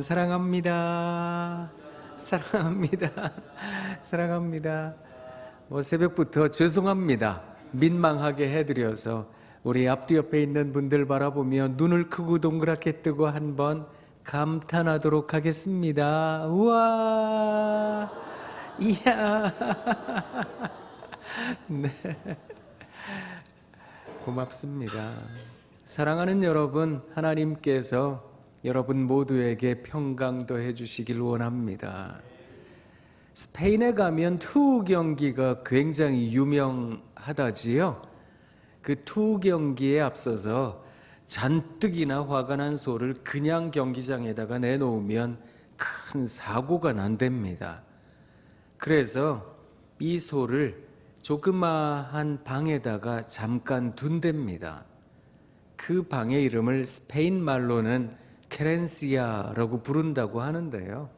사랑합니다. 사랑합니다. 사랑합니다. 새벽부터 죄송합니다. 민망하게 해드려서 우리 앞뒤 옆에 있는 분들 바라보며 눈을 크고 동그랗게 뜨고 한번 감탄하도록 하겠습니다. 우와, 이야. 네. 고맙습니다. 사랑하는 여러분, 하나님께서 여러분 모두에게 평강 더해 주시길 원합니다. 스페인에 가면 투우 경기가 굉장히 유명하다지요. 그 투우 경기에 앞서서 잔뜩이나 화가 난 소를 그냥 경기장에다가 내놓으면 큰 사고가 난답니다. 그래서 이 소를 조그마한 방에다가 잠깐 둔답니다. 그 방의 이름을 스페인 말로는 케렌시아라고 부른다고 하는데요.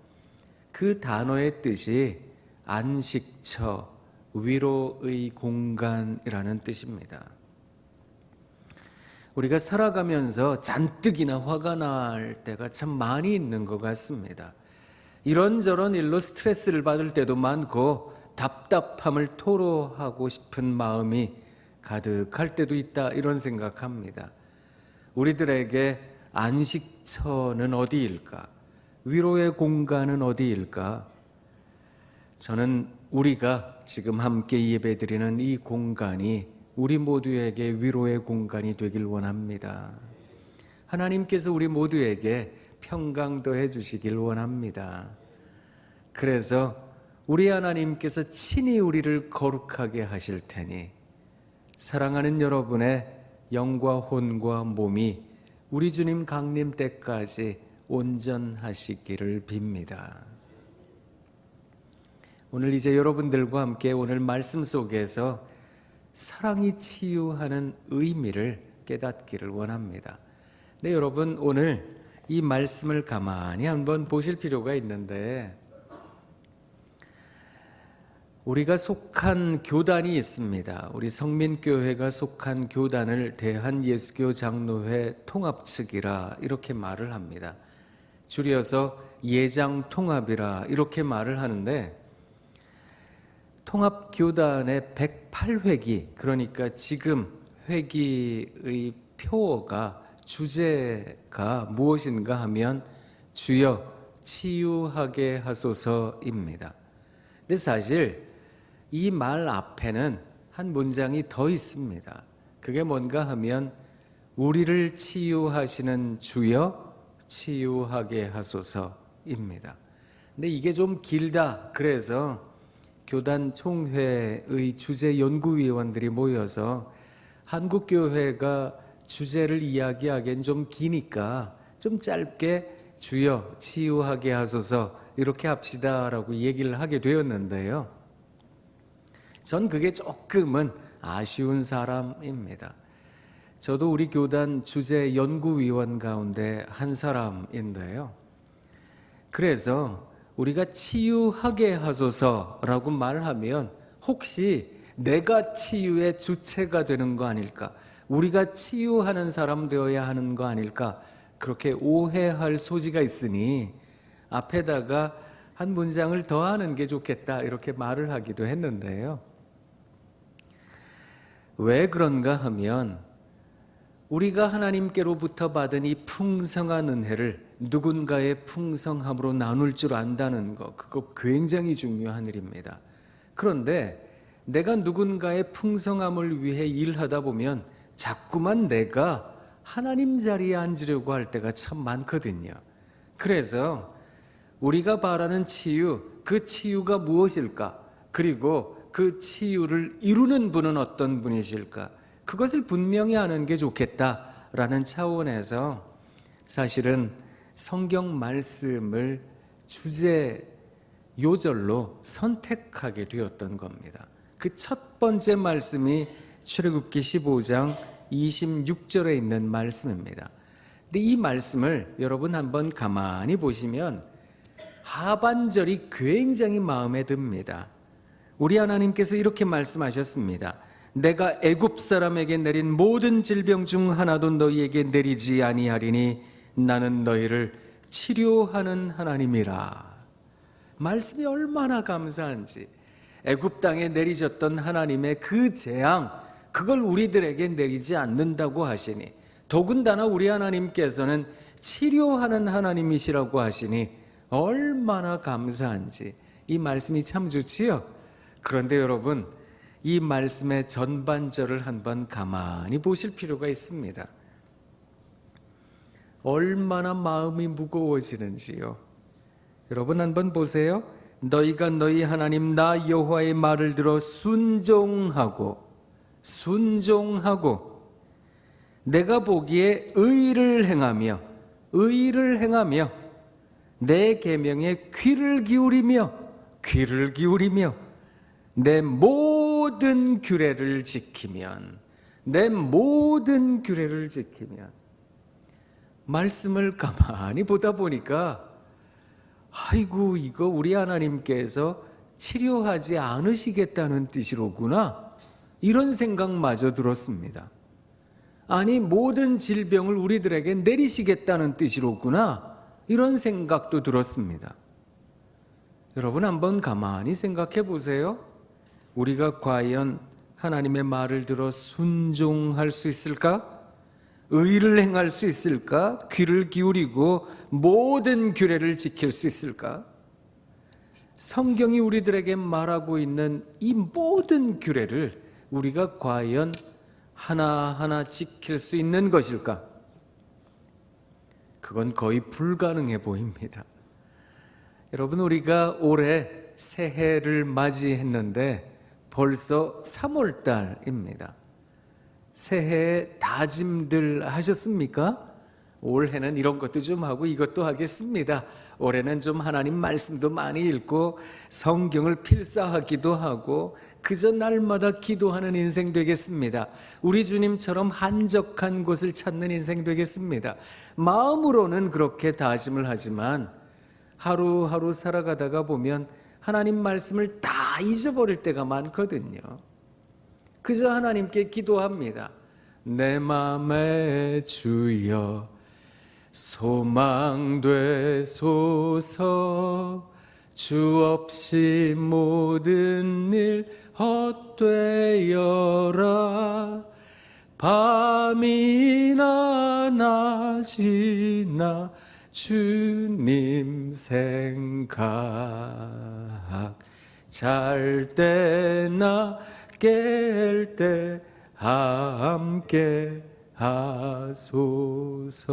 그 단어의 뜻이 안식처, 위로의 공간이라는 뜻입니다. 우리가 살아가면서 잔뜩이나 화가 날 때가 참 많이 있는 것 같습니다. 이런저런 일로 스트레스를 받을 때도 많고 답답함을 토로하고 싶은 마음이 가득할 때도 있다, 이런 생각합니다. 우리들에게 안식처는 어디일까? 위로의 공간은 어디일까? 저는 우리가 지금 함께 예배드리는 이 공간이 우리 모두에게 위로의 공간이 되길 원합니다. 하나님께서 우리 모두에게 평강 더해 주시길 원합니다. 그래서 우리 하나님께서 친히 우리를 거룩하게 하실 테니 사랑하는 여러분의 영과 혼과 몸이 우리 주님 강림 때까지 온전하시기를 빕니다. 오늘 이제 여러분들과 함께 오늘 말씀 속에서 사랑이 치유하는 의미를 깨닫기를 원합니다. 네, 여러분, 오늘 이 말씀을 가만히 한번 보실 필요가 있는데, 우리가 속한 교단이 있습니다. 우리 성민교회가 속한 교단을 대한예수교 장로회 통합측이라 이렇게 말을 합니다. 줄여서 예장통합이라 이렇게 말을 하는데, 통합교단의 108회기, 그러니까 지금 회기의 표어가, 주제가 무엇인가 하면 주여 치유하게 하소서입니다. 근데 사실 이 말 앞에는 한 문장이 더 있습니다. 그게 뭔가 하면 우리를 치유하시는 주여 치유하게 하소서입니다. 근데 이게 좀 길다. 그래서 교단 총회의 주제 연구위원들이 모여서 한국교회가 주제를 이야기하기엔 좀 기니까 좀 짧게 주여 치유하게 하소서 이렇게 합시다라고 얘기를 하게 되었는데요. 전 그게 조금은 아쉬운 사람입니다. 저도 우리 교단 주제 연구위원 가운데 한 사람인데요. 그래서 우리가 치유하게 하소서라고 말하면 혹시 내가 치유의 주체가 되는 거 아닐까? 우리가 치유하는 사람 되어야 하는 거 아닐까? 그렇게 오해할 소지가 있으니 앞에다가 한 문장을 더 하는 게 좋겠다, 이렇게 말을 하기도 했는데요. 왜 그런가 하면 우리가 하나님께로부터 받은 이 풍성한 은혜를 누군가의 풍성함으로 나눌 줄 안다는 것, 그거 굉장히 중요한 일입니다. 그런데 내가 누군가의 풍성함을 위해 일하다 보면 자꾸만 내가 하나님 자리에 앉으려고 할 때가 참 많거든요. 그래서 우리가 바라는 치유, 그 치유가 무엇일까? 그리고 그 치유를 이루는 분은 어떤 분이실까? 그것을 분명히 아는 게 좋겠다라는 차원에서 사실은 성경 말씀을 주제 요절로 선택하게 되었던 겁니다. 그 첫 번째 말씀이 출애굽기 15장 26절에 있는 말씀입니다. 근데 이 말씀을 여러분 한번 가만히 보시면 하반절이 굉장히 마음에 듭니다. 우리 하나님께서 이렇게 말씀하셨습니다. 내가 애굽 사람에게 내린 모든 질병 중 하나도 너희에게 내리지 아니하리니 나는 너희를 치료하는 하나님이라. 말씀이 얼마나 감사한지. 애굽 땅에 내리셨던 하나님의 그 재앙, 그걸 우리들에게 내리지 않는다고 하시니, 더군다나 우리 하나님께서는 치료하는 하나님이시라고 하시니 얼마나 감사한지. 이 말씀이 참 좋지요. 그런데 여러분, 이 말씀의 전반절을 한번 가만히 보실 필요가 있습니다. 얼마나 마음이 무거워지는지요. 여러분 한번 보세요. 너희가 너희 하나님 나 여호와의 말을 들어 순종하고 내가 보기에 의를 행하며 내 계명에 귀를 기울이며 내 모든 규례를 지키면 말씀을 가만히 보다 보니까 아이고, 이거 우리 하나님께서 치료하지 않으시겠다는 뜻이로구나, 이런 생각마저 들었습니다. 아니, 모든 질병을 우리들에게 내리시겠다는 뜻이로구나, 이런 생각도 들었습니다. 여러분 한번 가만히 생각해 보세요. 우리가 과연 하나님의 말을 들어 순종할 수 있을까? 의를 행할 수 있을까? 귀를 기울이고 모든 규례를 지킬 수 있을까? 성경이 우리들에게 말하고 있는 이 모든 규례를 우리가 과연 하나하나 지킬 수 있는 것일까? 그건 거의 불가능해 보입니다. 여러분, 우리가 올해 새해를 맞이했는데 벌써 3월 달입니다. 새해 다짐들 하셨습니까? 올해는 이런 것도 좀 하고 이것도 하겠습니다. 올해는 좀 하나님 말씀도 많이 읽고 성경을 필사하기도 하고 그저 날마다 기도하는 인생 되겠습니다. 우리 주님처럼 한적한 곳을 찾는 인생 되겠습니다. 마음으로는 그렇게 다짐을 하지만 하루하루 살아가다가 보면 하나님 말씀을 다 잊어버릴 때가 많거든요. 그저 하나님께 기도합니다. 내 맘에 주여 소망되소서. 주 없이 모든 일 헛되어라. 밤이나 낮이나 주님 생각. 잘 때나 깰 때 함께 하소서.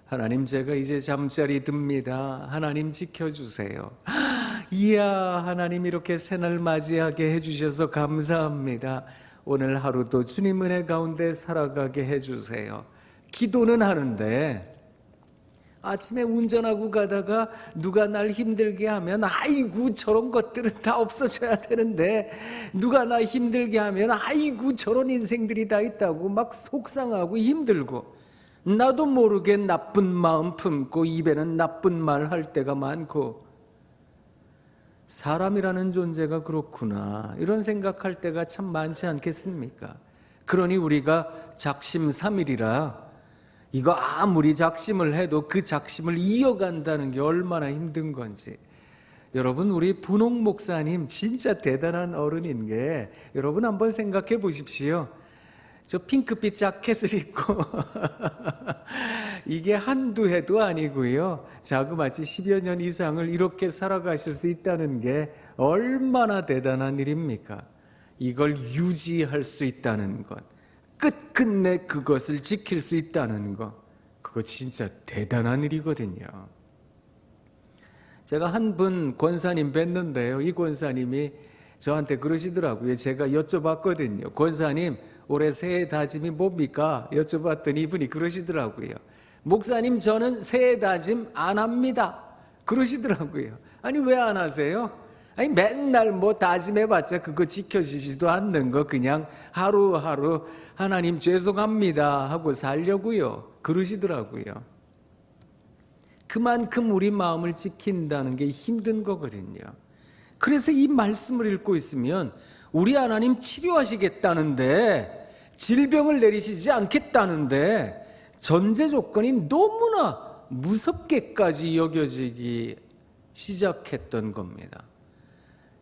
하나님, 제가 이제 잠자리 듭니다. 하나님 지켜주세요. 이야, 하나님 이렇게 새날 맞이하게 해주셔서 감사합니다. 오늘 하루도 주님 은혜 가운데 살아가게 해주세요. 기도는 하는데 아침에 운전하고 가다가 누가 날 힘들게 하면 아이고 저런 것들은 다 없어져야 되는데, 누가 나 힘들게 하면 아이고 저런 인생들이 다 있다고 막 속상하고 힘들고, 나도 모르게 나쁜 마음 품고 입에는 나쁜 말 할 때가 많고, 사람이라는 존재가 그렇구나 이런 생각할 때가 참 많지 않겠습니까? 그러니 우리가 작심삼일이라 이거 아무리 작심을 해도 그 작심을 이어간다는 게 얼마나 힘든 건지. 여러분, 우리 분홍 목사님 진짜 대단한 어른인 게, 여러분 한번 생각해 보십시오. 저 핑크빛 자켓을 입고 이게 한두 해도 아니고요, 자그마치 10여 년 이상을 이렇게 살아가실 수 있다는 게 얼마나 대단한 일입니까? 이걸 유지할 수 있다는 것, 끝끝내 그것을 지킬 수 있다는 것, 그거 진짜 대단한 일이거든요. 제가 한 분 권사님 뵀는데요, 이 권사님이 저한테 그러시더라고요. 제가 여쭤봤거든요. 권사님, 올해 새해 다짐이 뭡니까? 여쭤봤더니 이분이 그러시더라고요. 목사님, 저는 새해 다짐 안 합니다. 그러시더라고요. 아니, 왜 안 하세요? 아니, 맨날 뭐 다짐해봤자 그거 지켜지지도 않는 거 그냥 하루하루 하나님 죄송합니다 하고 살려고요. 그러시더라고요. 그만큼 우리 마음을 지킨다는 게 힘든 거거든요. 그래서 이 말씀을 읽고 있으면 우리 하나님 치료하시겠다는데, 질병을 내리시지 않겠다는데 전제 조건이 너무나 무섭게까지 여겨지기 시작했던 겁니다.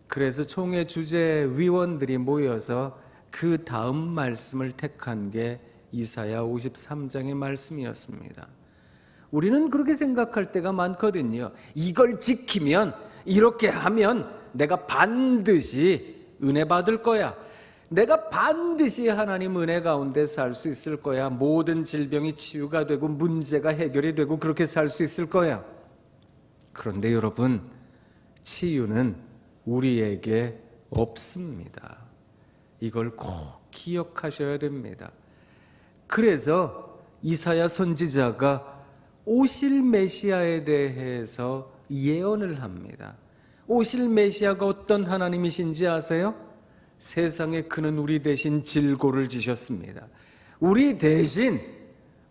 그래서 총회 주재위원들이 모여서 그 다음 말씀을 택한 게 이사야 53장의 말씀이었습니다. 우리는 그렇게 생각할 때가 많거든요. 이걸 지키면, 이렇게 하면 내가 반드시 은혜 받을 거야. 내가 반드시 하나님 은혜 가운데 살 수 있을 거야. 모든 질병이 치유가 되고 문제가 해결이 되고 그렇게 살 수 있을 거야. 그런데 여러분, 치유는 우리에게 없습니다. 이걸 꼭 기억하셔야 됩니다. 그래서 이사야 선지자가 오실 메시아에 대해서 예언을 합니다. 오실 메시아가 어떤 하나님이신지 아세요? 세상에 그는 우리 대신 질고를 지셨습니다. 우리 대신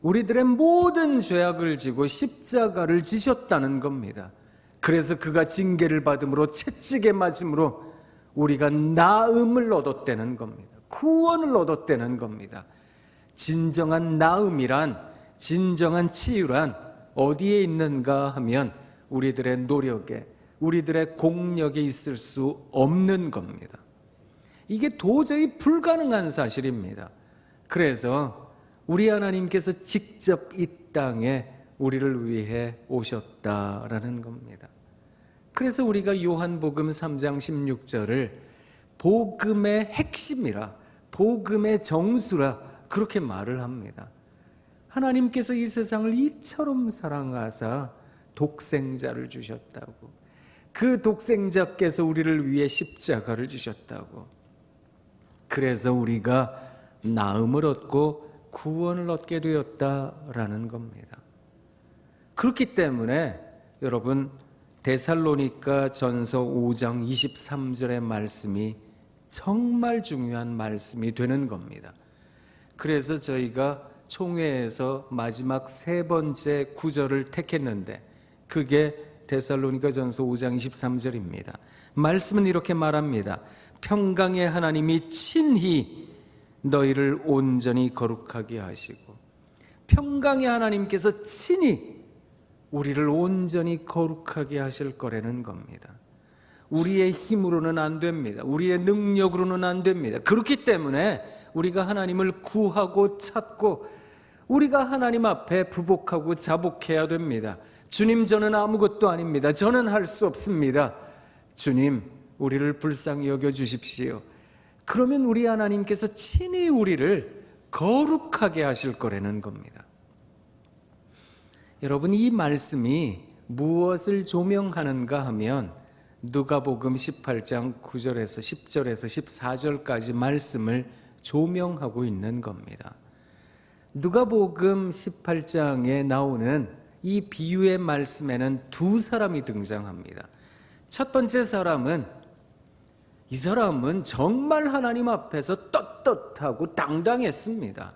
우리들의 모든 죄악을 지고 십자가를 지셨다는 겁니다. 그래서 그가 징계를 받음으로 채찍에 맞음으로 우리가 나음을 얻었다는 겁니다. 구원을 얻었다는 겁니다. 진정한 나음이란, 진정한 치유란 어디에 있는가 하면 우리들의 노력에, 우리들의 공력에 있을 수 없는 겁니다. 이게 도저히 불가능한 사실입니다. 그래서 우리 하나님께서 직접 이 땅에 우리를 위해 오셨다라는 겁니다. 그래서 우리가 요한복음 3장 16절을 복음의 핵심이라, 복음의 정수라 그렇게 말을 합니다. 하나님께서 이 세상을 이처럼 사랑하사 독생자를 주셨다고, 그 독생자께서 우리를 위해 십자가를 지셨다고, 그래서 우리가 나음을 얻고 구원을 얻게 되었다라는 겁니다. 그렇기 때문에 여러분, 데살로니가 전서 5장 23절의 말씀이 정말 중요한 말씀이 되는 겁니다. 그래서 저희가 총회에서 마지막 세 번째 구절을 택했는데 그게 데살로니가 전서 5장 23절입니다. 말씀은 이렇게 말합니다. 평강의 하나님이 친히 너희를 온전히 거룩하게 하시고, 평강의 하나님께서 친히 우리를 온전히 거룩하게 하실 거라는 겁니다. 우리의 힘으로는 안 됩니다. 우리의 능력으로는 안 됩니다. 그렇기 때문에 우리가 하나님을 구하고 찾고 우리가 하나님 앞에 부복하고 자복해야 됩니다. 주님, 저는 아무것도 아닙니다. 저는 할 수 없습니다. 주님, 우리를 불쌍히 여겨 주십시오. 그러면 우리 하나님께서 친히 우리를 거룩하게 하실 거라는 겁니다. 여러분, 이 말씀이 무엇을 조명하는가 하면 누가복음 18장 9절에서 10절에서 14절까지 말씀을 조명하고 있는 겁니다. 누가복음 18장에 나오는 이 비유의 말씀에는 두 사람이 등장합니다. 첫 번째 사람은, 이 사람은 정말 하나님 앞에서 떳떳하고 당당했습니다.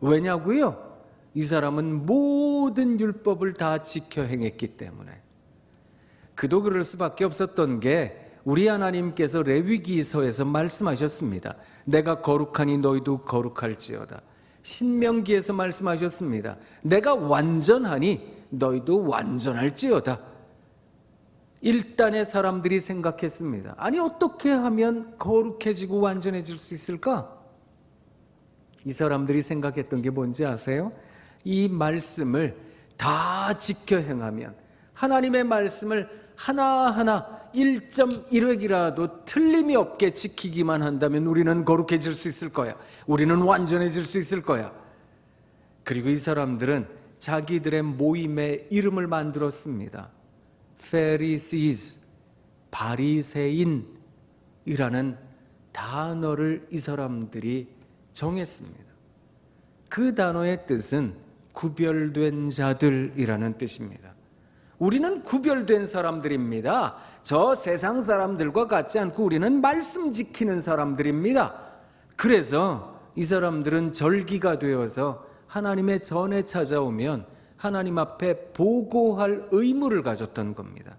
왜냐고요? 이 사람은 모든 율법을 다 지켜 행했기 때문에. 그도 그럴 수밖에 없었던 게 우리 하나님께서 레위기서에서 말씀하셨습니다. 내가 거룩하니 너희도 거룩할지어다. 신명기에서 말씀하셨습니다. 내가 완전하니 너희도 완전할지어다. 일단의 사람들이 생각했습니다. 아니, 어떻게 하면 거룩해지고 완전해질 수 있을까? 이 사람들이 생각했던 게 뭔지 아세요? 이 말씀을 다 지켜 행하면, 하나님의 말씀을 하나하나 1.1획이라도 틀림이 없게 지키기만 한다면 우리는 거룩해질 수 있을 거야. 우리는 완전해질 수 있을 거야. 그리고 이 사람들은 자기들의 모임의 이름을 만들었습니다. Pharisees, 바리새인이라는 단어를 이 사람들이 정했습니다. 그 단어의 뜻은 구별된 자들이라는 뜻입니다. 우리는 구별된 사람들입니다. 저 세상 사람들과 같지 않고 우리는 말씀 지키는 사람들입니다. 그래서 이 사람들은 절기가 되어서 하나님의 전에 찾아오면 하나님 앞에 보고할 의무를 가졌던 겁니다.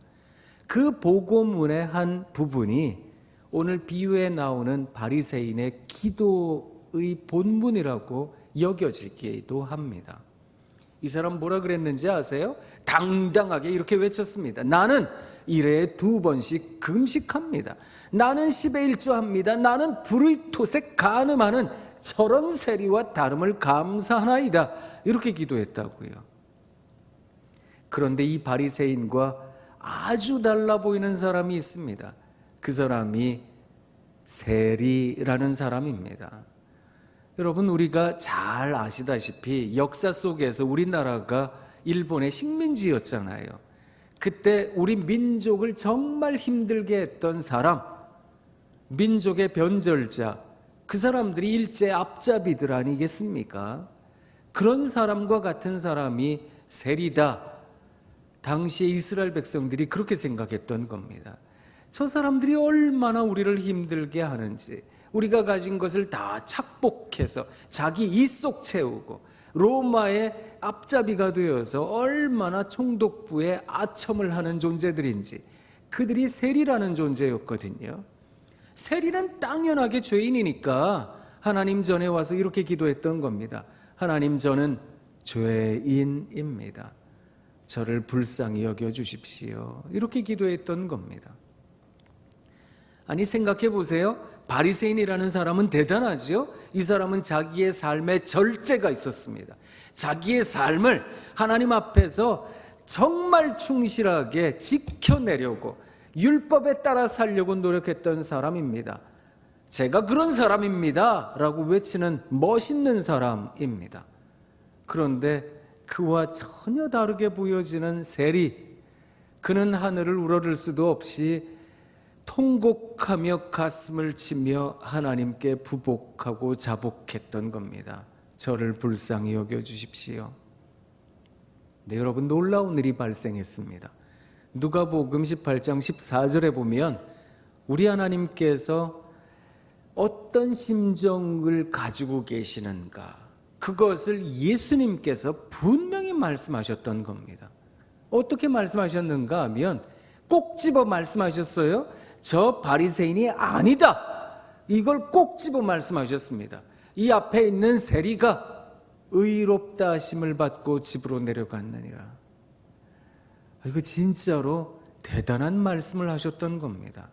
그 보고문의 한 부분이 오늘 비유에 나오는 바리새인의 기도의 본문이라고 여겨지기도 합니다. 이 사람 뭐라 그랬는지 아세요? 당당하게 이렇게 외쳤습니다. 나는 일회에 2번씩 금식합니다. 나는 10의 1조 합니다. 나는 불의 톳에 간음하는 저런 세리와 다름을 감사하나이다. 이렇게 기도했다고요. 그런데 이 바리새인과 아주 달라 보이는 사람이 있습니다. 그 사람이 세리라는 사람입니다. 여러분, 우리가 잘 아시다시피 역사 속에서 우리나라가 일본의 식민지였잖아요. 그때 우리 민족을 정말 힘들게 했던 사람, 민족의 변절자, 그 사람들이 일제 앞잡이들 아니겠습니까? 그런 사람과 같은 사람이 세리다. 당시에 이스라엘 백성들이 그렇게 생각했던 겁니다. 저 사람들이 얼마나 우리를 힘들게 하는지, 우리가 가진 것을 다 착복해서 자기 이속 채우고 로마의 앞잡이가 되어서 얼마나 총독부에 아첨을 하는 존재들인지, 그들이 세리라는 존재였거든요. 세리는 당연하게 죄인이니까 하나님 전에 와서 이렇게 기도했던 겁니다. 하나님, 저는 죄인입니다. 저를 불쌍히 여겨주십시오. 이렇게 기도했던 겁니다. 아니, 생각해 보세요. 바리새인이라는 사람은 대단하죠. 이 사람은 자기의 삶에 절제가 있었습니다. 자기의 삶을 하나님 앞에서 정말 충실하게 지켜내려고 율법에 따라 살려고 노력했던 사람입니다. 제가 그런 사람입니다 라고 외치는 멋있는 사람입니다. 그런데 그와 전혀 다르게 보여지는 세리, 그는 하늘을 우러를 수도 없이 통곡하며 가슴을 치며 하나님께 부복하고 자복했던 겁니다. 저를 불쌍히 여겨주십시오. 네, 여러분, 놀라운 일이 발생했습니다. 누가복음 18장 14절에 보면 우리 하나님께서 어떤 심정을 가지고 계시는가, 그것을 예수님께서 분명히 말씀하셨던 겁니다. 어떻게 말씀하셨는가 하면 꼭 집어 말씀하셨어요. 저 바리새인이 아니다. 이걸 꼭 집어 말씀하셨습니다. 이 앞에 있는 세리가 의롭다 하심을 받고 집으로 내려갔느니라. 이거 진짜로 대단한 말씀을 하셨던 겁니다.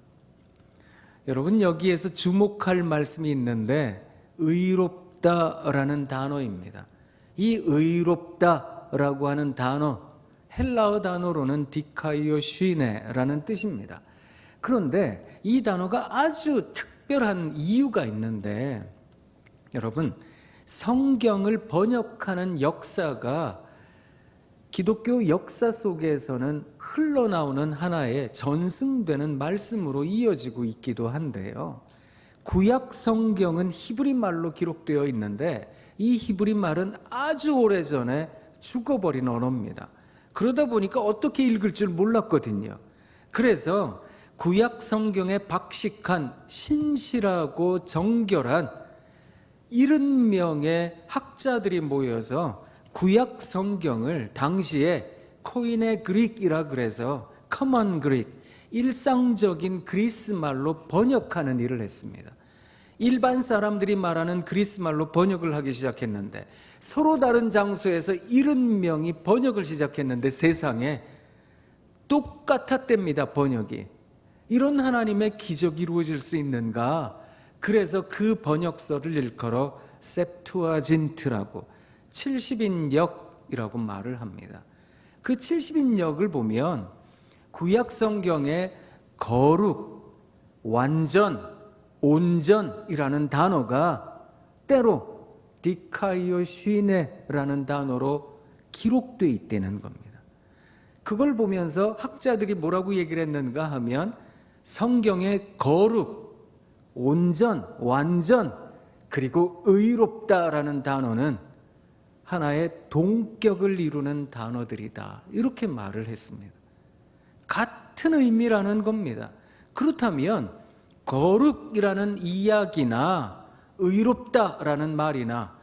여러분, 여기에서 주목할 말씀이 있는데 의롭다라는 단어입니다. 이 의롭다라고 하는 단어, 헬라어 단어로는 디카이오 슈이네라는 뜻입니다. 그런데 이 단어가 아주 특별한 이유가 있는데, 여러분, 성경을 번역하는 역사가 기독교 역사 속에서는 흘러나오는 하나의 전승되는 말씀으로 이어지고 있기도 한데요. 구약 성경은 히브리 말로 기록되어 있는데 이 히브리 말은 아주 오래전에 죽어버린 언어입니다. 그러다 보니까 어떻게 읽을 줄 몰랐거든요. 그래서 구약 성경에 박식한 신실하고 정결한 70명의 학자들이 모여서 구약 성경을 당시에 코인의 그릭이라 그래서 커먼 그릭, 일상적인 그리스 말로 번역하는 일을 했습니다. 일반 사람들이 말하는 그리스 말로 번역을 하기 시작했는데 서로 다른 장소에서 70명이 번역을 시작했는데 세상에 똑같았답니다, 번역이. 이런 하나님의 기적이 이루어질 수 있는가? 그래서 그 번역서를 일컬어 셉투아진트라고 70인역이라고 말을 합니다. 그 70인역을 보면 구약 성경에 거룩, 완전, 온전이라는 단어가 때로 디카이오 슈이네라는 단어로 기록되어 있다는 겁니다. 그걸 보면서 학자들이 뭐라고 얘기를 했는가 하면 성경의 거룩, 온전, 완전, 그리고 의롭다라는 단어는 하나의 동격을 이루는 단어들이다, 이렇게 말을 했습니다. 같은 의미라는 겁니다. 그렇다면 거룩이라는 이야기나 의롭다라는 말이나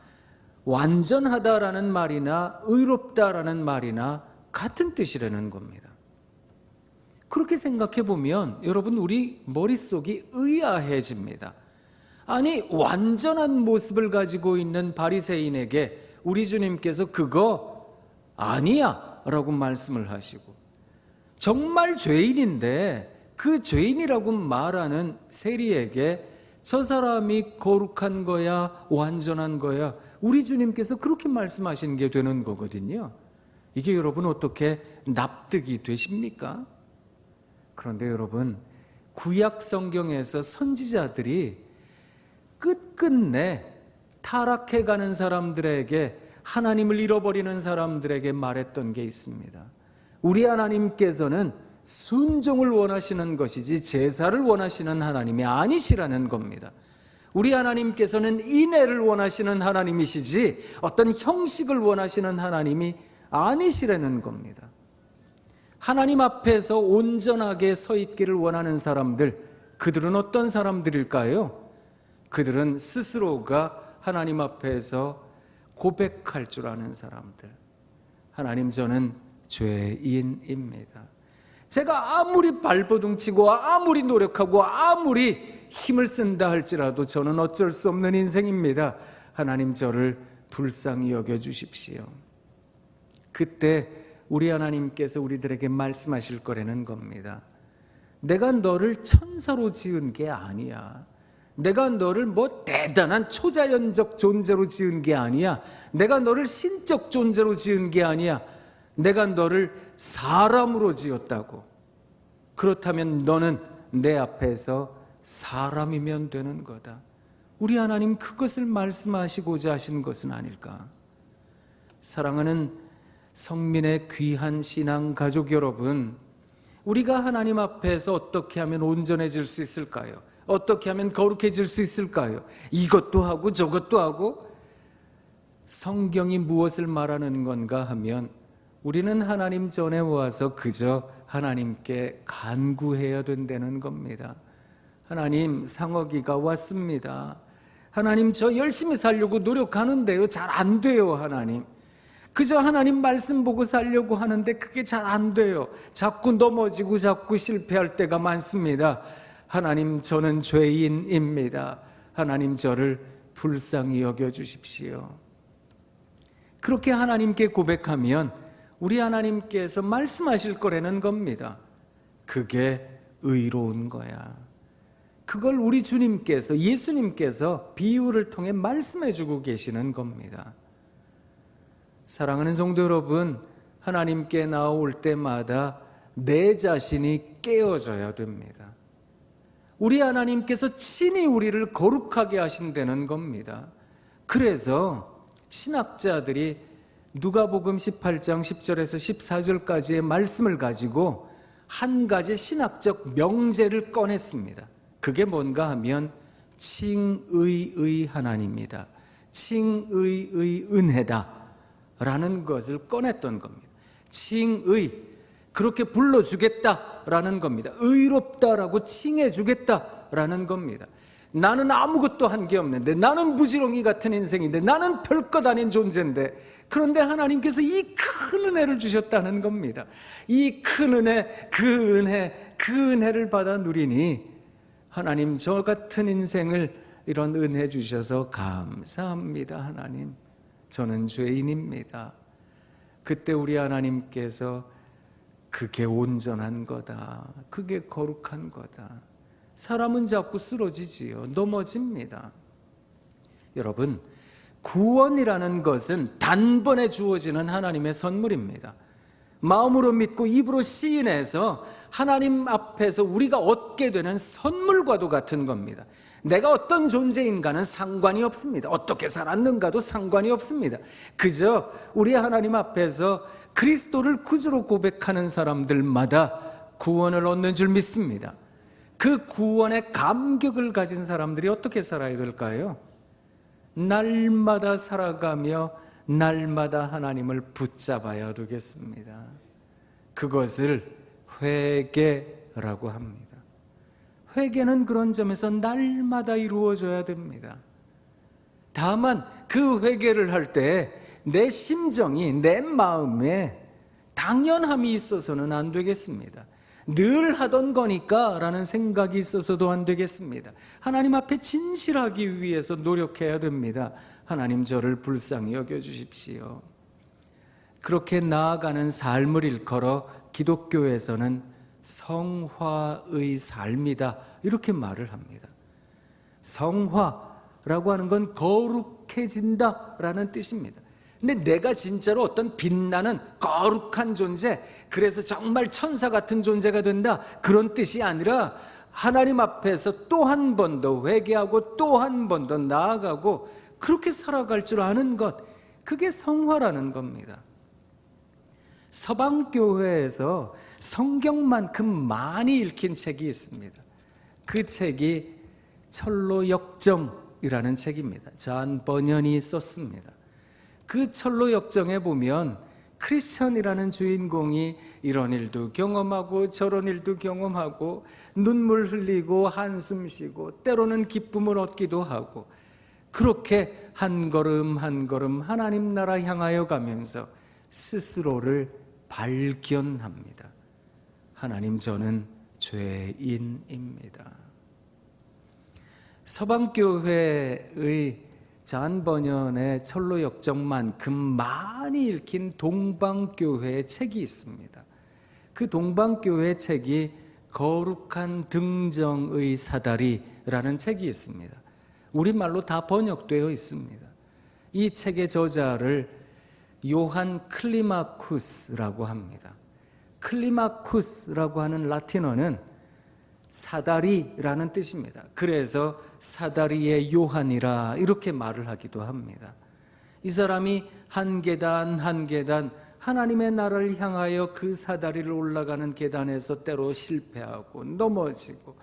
완전하다라는 말이나 의롭다라는 말이나 같은 뜻이라는 겁니다. 그렇게 생각해 보면 여러분, 우리 머릿속이 의아해집니다. 아니, 완전한 모습을 가지고 있는 바리새인에게 우리 주님께서 그거 아니야 라고 말씀을 하시고, 정말 죄인인데 그 죄인이라고 말하는 세리에게 저 사람이 거룩한 거야, 완전한 거야, 우리 주님께서 그렇게 말씀하시는 게 되는 거거든요. 이게 여러분 어떻게 납득이 되십니까? 그런데 여러분, 구약 성경에서 선지자들이 끝끝내 타락해가는 사람들에게, 하나님을 잃어버리는 사람들에게 말했던 게 있습니다. 우리 하나님께서는 순종을 원하시는 것이지 제사를 원하시는 하나님이 아니시라는 겁니다. 우리 하나님께서는 인애를 원하시는 하나님이시지 어떤 형식을 원하시는 하나님이 아니시라는 겁니다. 하나님 앞에서 온전하게 서 있기를 원하는 사람들, 그들은 어떤 사람들일까요? 그들은 스스로가 하나님 앞에서 고백할 줄 아는 사람들. 하나님, 저는 죄인입니다. 제가 아무리 발버둥 치고 아무리 노력하고 아무리 힘을 쓴다 할지라도 저는 어쩔 수 없는 인생입니다. 하나님, 저를 불쌍히 여겨주십시오. 그때 우리 하나님께서 우리들에게 말씀하실 거라는 겁니다. 내가 너를 천사로 지은 게 아니야. 내가 너를 뭐 대단한 초자연적 존재로 지은 게 아니야. 내가 너를 신적 존재로 지은 게 아니야. 내가 너를 사람으로 지었다고. 그렇다면 너는 내 앞에서 사람이면 되는 거다. 우리 하나님 그것을 말씀하시고자 하신 것은 아닐까? 사랑하는 성민의 귀한 신앙 가족 여러분, 우리가 하나님 앞에서 어떻게 하면 온전해질 수 있을까요? 어떻게 하면 거룩해질 수 있을까요? 이것도 하고 저것도 하고. 성경이 무엇을 말하는 건가 하면 우리는 하나님 전에 와서 그저 하나님께 간구해야 된다는 겁니다. 하나님, 상어기가 왔습니다. 하나님, 저 열심히 살려고 노력하는데요, 잘 안 돼요. 하나님, 그저 하나님 말씀 보고 살려고 하는데 그게 잘 안 돼요. 자꾸 넘어지고 자꾸 실패할 때가 많습니다. 하나님, 저는 죄인입니다. 하나님, 저를 불쌍히 여겨주십시오. 그렇게 하나님께 고백하면 우리 하나님께서 말씀하실 거라는 겁니다. 그게 의로운 거야. 그걸 우리 주님께서, 예수님께서 비유를 통해 말씀해 주고 계시는 겁니다. 사랑하는 성도 여러분, 하나님께 나올 때마다 내 자신이 깨어져야 됩니다. 우리 하나님께서 친히 우리를 거룩하게 하신다는 겁니다. 그래서 신학자들이 누가복음 18장 10절에서 14절까지의 말씀을 가지고 한 가지 신학적 명제를 꺼냈습니다. 그게 뭔가 하면 칭의의 하나님이다, 칭의의 은혜다 라는 것을 꺼냈던 겁니다. 칭의, 그렇게 불러주겠다라는 겁니다. 의롭다라고 칭해주겠다라는 겁니다. 나는 아무것도 한 게 없는데, 나는 무지렁이 같은 인생인데, 나는 별것 아닌 존재인데, 그런데 하나님께서 이 큰 은혜를 주셨다는 겁니다. 이 큰 은혜, 그 은혜를 받아 누리니 하나님, 저 같은 인생을 이런 은혜 주셔서 감사합니다. 하나님, 저는 죄인입니다. 그때 우리 하나님께서 그게 온전한 거다, 그게 거룩한 거다. 사람은 자꾸 쓰러지지요. 넘어집니다. 여러분, 구원이라는 것은 단번에 주어지는 하나님의 선물입니다. 마음으로 믿고 입으로 시인해서 하나님 앞에서 우리가 얻게 되는 선물과도 같은 겁니다. 내가 어떤 존재인가는 상관이 없습니다. 어떻게 살았는가도 상관이 없습니다. 그저 우리 하나님 앞에서 그리스도를 구주로 고백하는 사람들마다 구원을 얻는 줄 믿습니다. 그 구원의 감격을 가진 사람들이 어떻게 살아야 될까요? 날마다 살아가며 날마다 하나님을 붙잡아야 되겠습니다. 그것을 회개라고 합니다. 회개는 그런 점에서 날마다 이루어져야 됩니다. 다만 그 회개를 할 때 내 심정이, 내 마음에 당연함이 있어서는 안 되겠습니다. 늘 하던 거니까 라는 생각이 있어서도 안 되겠습니다. 하나님 앞에 진실하기 위해서 노력해야 됩니다. 하나님, 저를 불쌍히 여겨주십시오. 그렇게 나아가는 삶을 일컬어 기독교에서는 성화의 삶이다 이렇게 말을 합니다. 성화라고 하는 건 거룩해진다라는 뜻입니다. 근데 내가 진짜로 어떤 빛나는 거룩한 존재, 그래서 정말 천사 같은 존재가 된다, 그런 뜻이 아니라 하나님 앞에서 또 한 번 더 회개하고 또 한 번 더 나아가고 그렇게 살아갈 줄 아는 것, 그게 성화라는 겁니다. 서방교회에서 성경만큼 많이 읽힌 책이 있습니다. 그 책이 철로 역정이라는 책입니다. 존 버년이 썼습니다. 그 철로 역정에 보면 크리스천이라는 주인공이 이런 일도 경험하고 저런 일도 경험하고 눈물 흘리고 한숨 쉬고 때로는 기쁨을 얻기도 하고 그렇게 한 걸음 한 걸음 하나님 나라 향하여 가면서 스스로를 발견합니다. 하나님, 저는 죄인입니다. 서방교회의 존 버년의 철로 역정만큼 많이 읽힌 동방교회의 책이 있습니다. 그 동방교회 책이 거룩한 등정의 사다리라는 책이 있습니다. 우리말로 다 번역되어 있습니다. 이 책의 저자를 요한 클리마쿠스라고 합니다. 클리마쿠스라고 하는 라틴어는 사다리라는 뜻입니다. 그래서 사다리의 요한이라 이렇게 말을 하기도 합니다. 이 사람이 한 계단 한 계단 하나님의 나라를 향하여 그 사다리를 올라가는 계단에서 때로 실패하고 넘어지고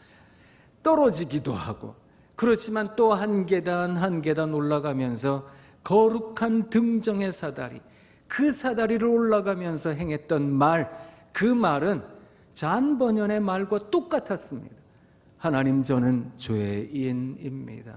떨어지기도 하고, 그렇지만 또 한 계단 한 계단 올라가면서 거룩한 등정의 사다리, 그 사다리를 올라가면서 행했던 말, 그 말은 존 버년의 말과 똑같았습니다. 하나님, 저는 죄인입니다.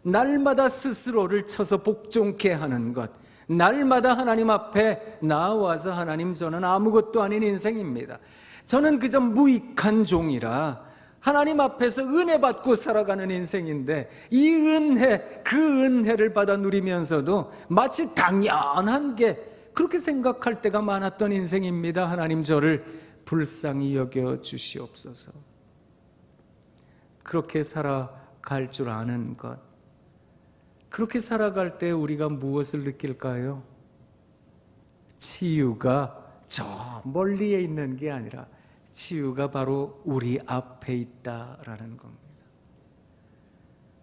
날마다 스스로를 쳐서 복종케 하는 것, 날마다 하나님 앞에 나와서 하나님, 저는 아무것도 아닌 인생입니다. 저는 그저 무익한 종이라 하나님 앞에서 은혜 받고 살아가는 인생인데, 이 은혜, 그 은혜를 받아 누리면서도 마치 당연한 게 그렇게 생각할 때가 많았던 인생입니다. 하나님, 저를 불쌍히 여겨 주시옵소서. 그렇게 살아갈 줄 아는 것, 그렇게 살아갈 때 우리가 무엇을 느낄까요? 치유가 저 멀리에 있는 게 아니라 치유가 바로 우리 앞에 있다라는 겁니다.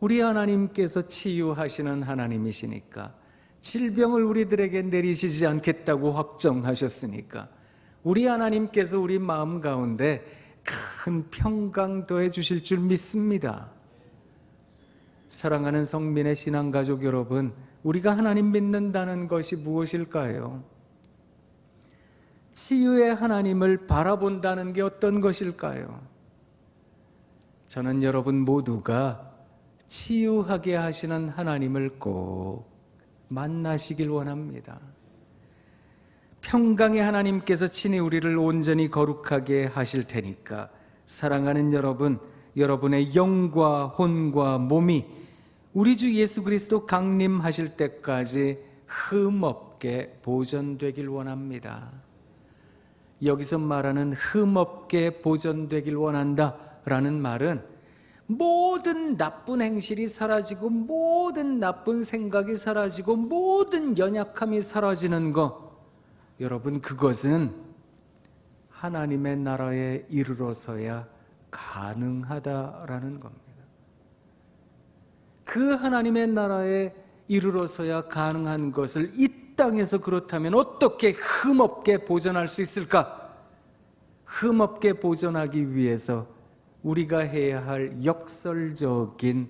우리 하나님께서 치유하시는 하나님이시니까, 질병을 우리들에게 내리시지 않겠다고 확정하셨으니까 우리 하나님께서 우리 마음 가운데 큰 평강 더해 주실 줄 믿습니다. 사랑하는 성민의 신앙가족 여러분, 우리가 하나님 믿는다는 것이 무엇일까요? 치유의 하나님을 바라본다는 게 어떤 것일까요? 저는 여러분 모두가 치유하게 하시는 하나님을 꼭 만나시길 원합니다. 평강의 하나님께서 친히 우리를 온전히 거룩하게 하실 테니까, 사랑하는 여러분, 여러분의 영과 혼과 몸이 우리 주 예수 그리스도 강림하실 때까지 흠없게 보존되길 원합니다. 여기서 말하는 흠없게 보존되길 원한다라는 말은 모든 나쁜 행실이 사라지고 모든 나쁜 생각이 사라지고 모든 연약함이 사라지는 것, 여러분, 그것은 하나님의 나라에 이르러서야 가능하다라는 겁니다. 그 하나님의 나라에 이르러서야 가능한 것을 이 땅에서 그렇다면 어떻게 흠없게 보존할 수 있을까? 흠없게 보존하기 위해서 우리가 해야 할 역설적인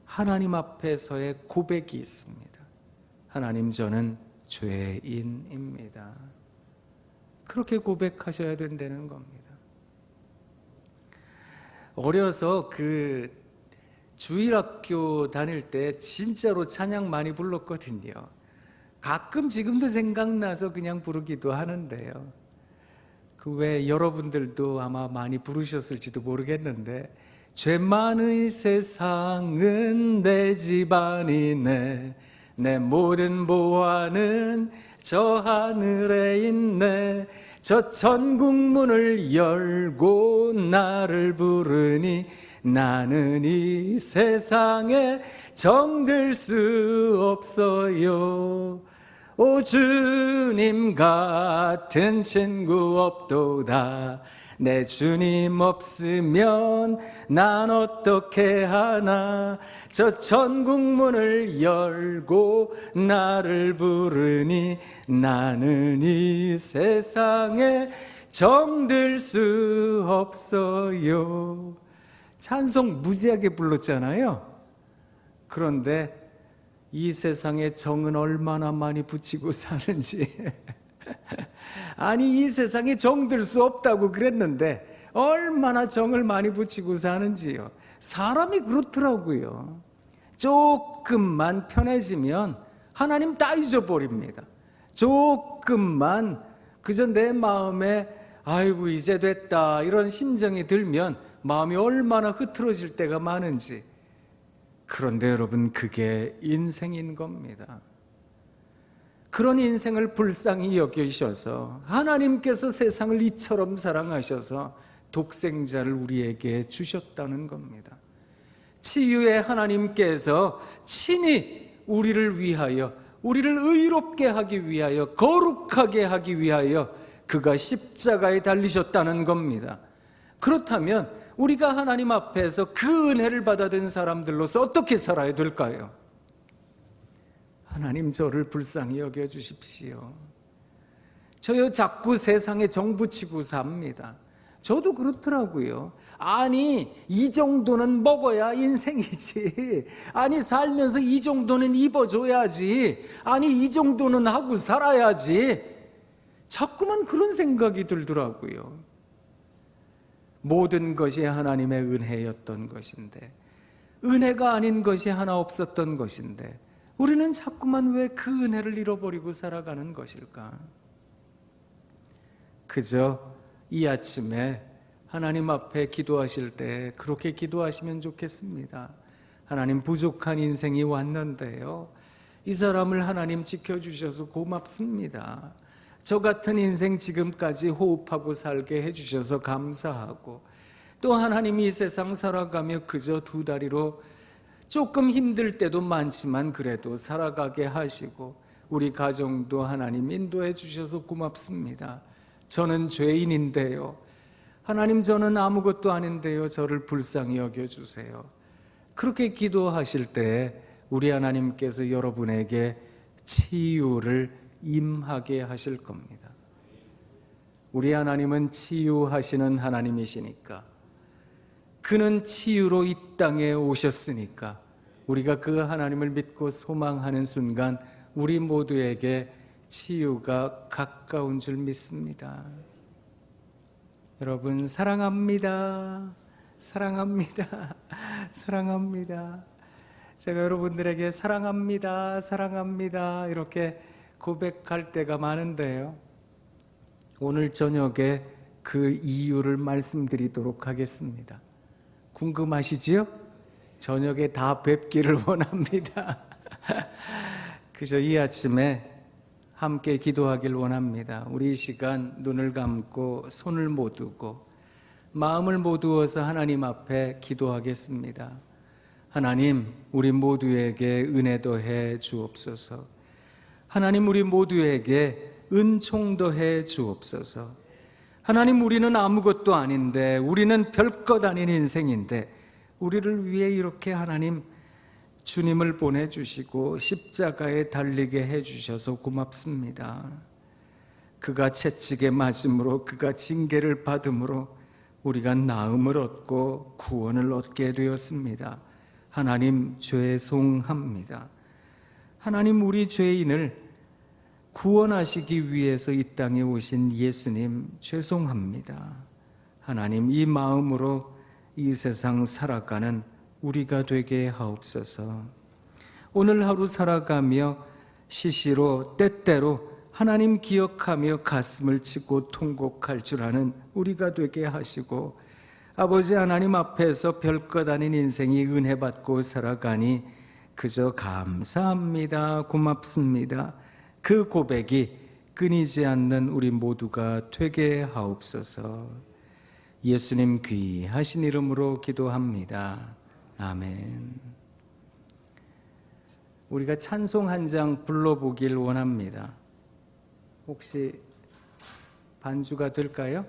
하나님 앞에서의 고백이 있습니다. 하나님, 저는 죄인입니다. 그렇게 고백하셔야 된다는 겁니다. 어려서 주일학교 다닐 때 진짜로 찬양 많이 불렀거든요. 가끔 지금도 생각나서 그냥 부르기도 하는데요. 그 외 여러분들도 아마 많이 부르셨을지도 모르겠는데, 죄 많의 세상은 내 집안이네, 내 모든 보화는 저 하늘에 있네. 저 천국 문을 열고 나를 부르니 나는 이 세상에 정들 수 없어요. 오 주님 같은 친구 없도다. 내 주님 없으면 난 어떻게 하나. 저 천국 문을 열고 나를 부르니 나는 이 세상에 정들 수 없어요. 찬송 무지하게 불렀잖아요. 그런데 이 세상에 정은 얼마나 많이 붙이고 사는지 아니 이 세상에 정들 수 없다고 그랬는데 얼마나 정을 많이 붙이고 사는지요. 사람이 그렇더라고요. 조금만 편해지면 하나님 다 잊어버립니다. 조금만 그저 내 마음에 아이고 이제 됐다 이런 심정이 들면 마음이 얼마나 흐트러질 때가 많은지. 그런데 여러분 그게 인생인 겁니다. 그런 인생을 불쌍히 여기셔서 하나님께서 세상을 이처럼 사랑하셔서 독생자를 우리에게 주셨다는 겁니다. 치유의 하나님께서 친히 우리를 위하여, 우리를 의롭게 하기 위하여, 거룩하게 하기 위하여 그가 십자가에 달리셨다는 겁니다. 그렇다면 우리가 하나님 앞에서 그 은혜를 받아든 사람들로서 어떻게 살아야 될까요? 하나님 저를 불쌍히 여겨주십시오. 저요 자꾸 세상에 정붙이고 삽니다. 저도 그렇더라고요. 아니 이 정도는 먹어야 인생이지. 아니 살면서 이 정도는 입어줘야지. 아니 이 정도는 하고 살아야지. 자꾸만 그런 생각이 들더라고요. 모든 것이 하나님의 은혜였던 것인데, 은혜가 아닌 것이 하나 없었던 것인데 우리는 자꾸만 왜 그 은혜를 잃어버리고 살아가는 것일까? 그저 이 아침에 하나님 앞에 기도하실 때 그렇게 기도하시면 좋겠습니다. 하나님 부족한 인생이 왔는데요, 이 사람을 하나님 지켜주셔서 고맙습니다. 저 같은 인생 지금까지 호흡하고 살게 해주셔서 감사하고, 또 하나님이 이 세상 살아가며 그저 두 다리로 조금 힘들 때도 많지만 그래도 살아가게 하시고 우리 가정도 하나님 인도해 주셔서 고맙습니다. 저는 죄인인데요, 하나님 저는 아무것도 아닌데요, 저를 불쌍히 여겨주세요. 그렇게 기도하실 때 우리 하나님께서 여러분에게 치유를 임하게 하실 겁니다. 우리 하나님은 치유하시는 하나님이시니까, 그는 치유로 이 땅에 오셨으니까 우리가 그 하나님을 믿고 소망하는 순간 우리 모두에게 치유가 가까운 줄 믿습니다. 여러분 사랑합니다. 사랑합니다. 사랑합니다. 제가 여러분들에게 사랑합니다. 사랑합니다 이렇게 고백할 때가 많은데요, 오늘 저녁에 그 이유를 말씀드리도록 하겠습니다. 궁금하시지요? 저녁에 다 뵙기를 원합니다. 그저 이 아침에 함께 기도하길 원합니다. 우리 이 시간 눈을 감고 손을 모두고 마음을 모두어서 하나님 앞에 기도하겠습니다. 하나님, 우리 모두에게 은혜 더해 주옵소서. 하나님, 우리 모두에게 은총 더해 주옵소서. 하나님, 우리는 아무것도 아닌데, 우리는 별것 아닌 인생인데 우리를 위해 이렇게 하나님 주님을 보내주시고 십자가에 달리게 해주셔서 고맙습니다. 그가 채찍에 맞음으로, 그가 징계를 받음으로 우리가 나음을 얻고 구원을 얻게 되었습니다. 하나님 죄송합니다. 하나님, 우리 죄인을 구원하시기 위해서 이 땅에 오신 예수님 죄송합니다. 하나님, 이 마음으로 이 세상 살아가는 우리가 되게 하옵소서. 오늘 하루 살아가며 시시로 때때로 하나님 기억하며 가슴을 치고 통곡할 줄 아는 우리가 되게 하시고, 아버지 하나님 앞에서 별것 아닌 인생이 은혜 받고 살아가니 그저 감사합니다, 고맙습니다. 그 고백이 끊이지 않는 우리 모두가 되게 하옵소서. 예수님 귀하신 이름으로 기도합니다. 아멘. 우리가 찬송 한 장 불러보길 원합니다. 혹시 반주가 될까요?